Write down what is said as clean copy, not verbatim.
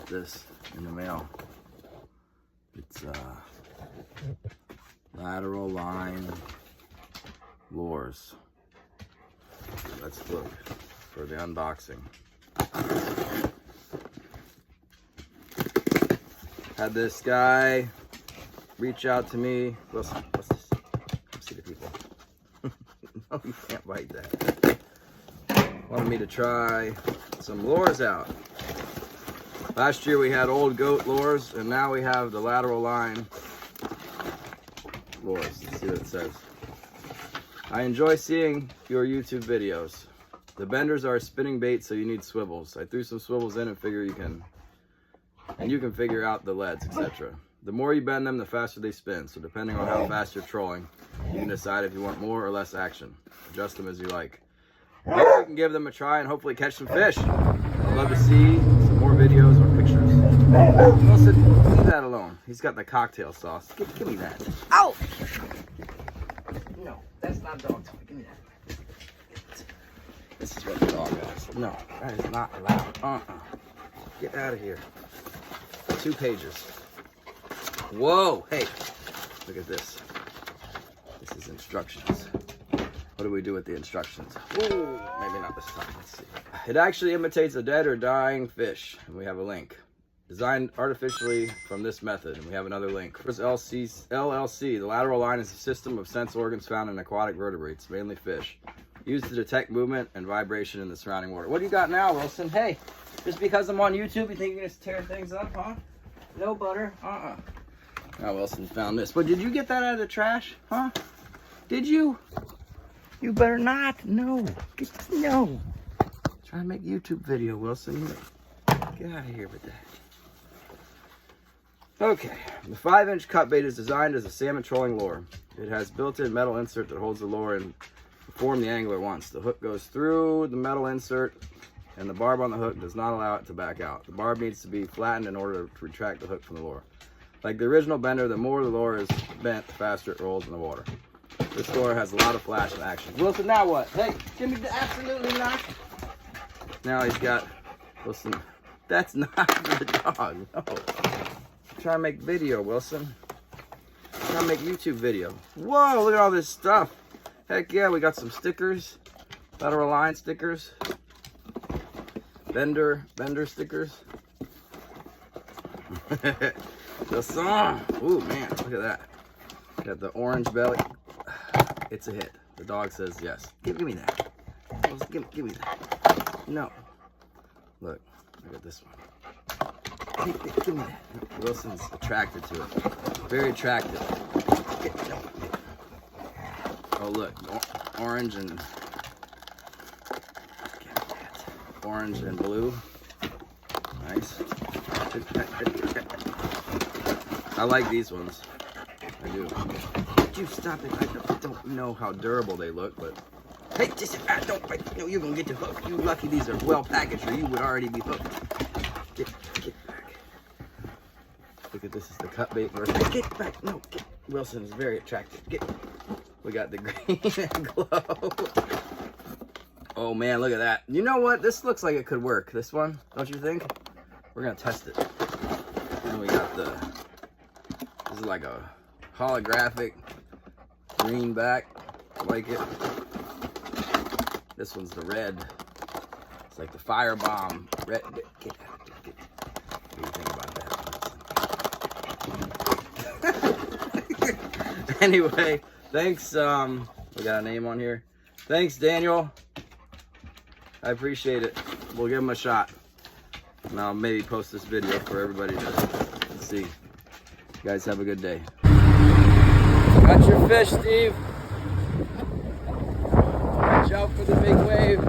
this in the mail. It's lateral line lures. Let's look for the unboxing. Had this guy reach out to me. What's this? Let's see the people. No, you can't bite that. Wanted me to try some lures out. Last year we had old goat lures, and now we have the lateral line lures. Let's see what it says. I enjoy seeing your YouTube videos. The benders are spinning bait, so you need swivels. I threw some swivels in and figure you can figure out the leads, etc. The more you bend them, the faster they spin. So depending on how fast you're trolling, you can decide if you want more or less action. Adjust them as you like. Maybe you can give them a try and hopefully catch some fish. I'd love to see some more videos or pictures. Wilson, leave that alone. He's got the cocktail sauce. Give me that. Ow! No, that's not dog toy. Give me that. This is what the dog does. No, that is not allowed. Get out of here. 2 pages. Whoa, hey, look at this. This is instructions. What do we do with the instructions? Ooh, maybe not this time. Let's see. It actually imitates a dead or dying fish, and we have a link. Designed artificially from this method, and we have another link. First, LLC, the lateral line is a system of sense organs found in aquatic vertebrates, mainly fish, used to detect movement and vibration in the surrounding water. What do you got now, Wilson? Hey, just because I'm on YouTube, you think you're just tearing things up, huh? No butter, Oh, Wilson found this. But did you get that out of the trash, huh? Did you? You better not. No. No. Try to make a YouTube video, Wilson. Get out of here with that. Okay. The 5-inch cut bait is designed as a salmon trolling lure. It has built-in metal insert that holds the lure and form the angler wants. The hook goes through the metal insert, and the barb on the hook does not allow it to back out. The barb needs to be flattened in order to retract the hook from the lure. Like the original bender, the more the lure is bent, the faster it rolls in the water. This lure has a lot of flash and action. Wilson, now what? Hey, give me the absolutely not. Now he's got, Wilson, that's not the dog, no. Try to make video, Wilson. Try to make YouTube video. Whoa, look at all this stuff. Heck yeah, we got some stickers, lateral line stickers, bender stickers. The song. Ooh, man, look at that. Got the orange belly. It's a hit. The dog says yes. Give me that. Give me that. No. Look at this one. Give me that. Wilson's attracted to it. Very attractive. Oh, look. Orange and blue. Nice. I like these ones. I do. Would you stop it? I don't know how durable they look, but hey, just don't bite. No, you're gonna get the hook. You lucky these are well packaged, or you would already be hooked. Get back. Look at this is the cut bait version. Get back. No, Wilson is very attractive. We got the green and glow. Oh man, look at that. You know what? This looks like it could work. This one, don't you think? We're gonna test it. And we got this is like a holographic green back. I like it. This one's the red. It's like the firebomb red. What do you think about that? Anyway, thanks. We got a name on here. Thanks, Daniel. I appreciate it. We'll give him a shot. And I'll maybe post this video for everybody to see. You guys have a good day. Got your fish, Steve. Watch out for the big wave.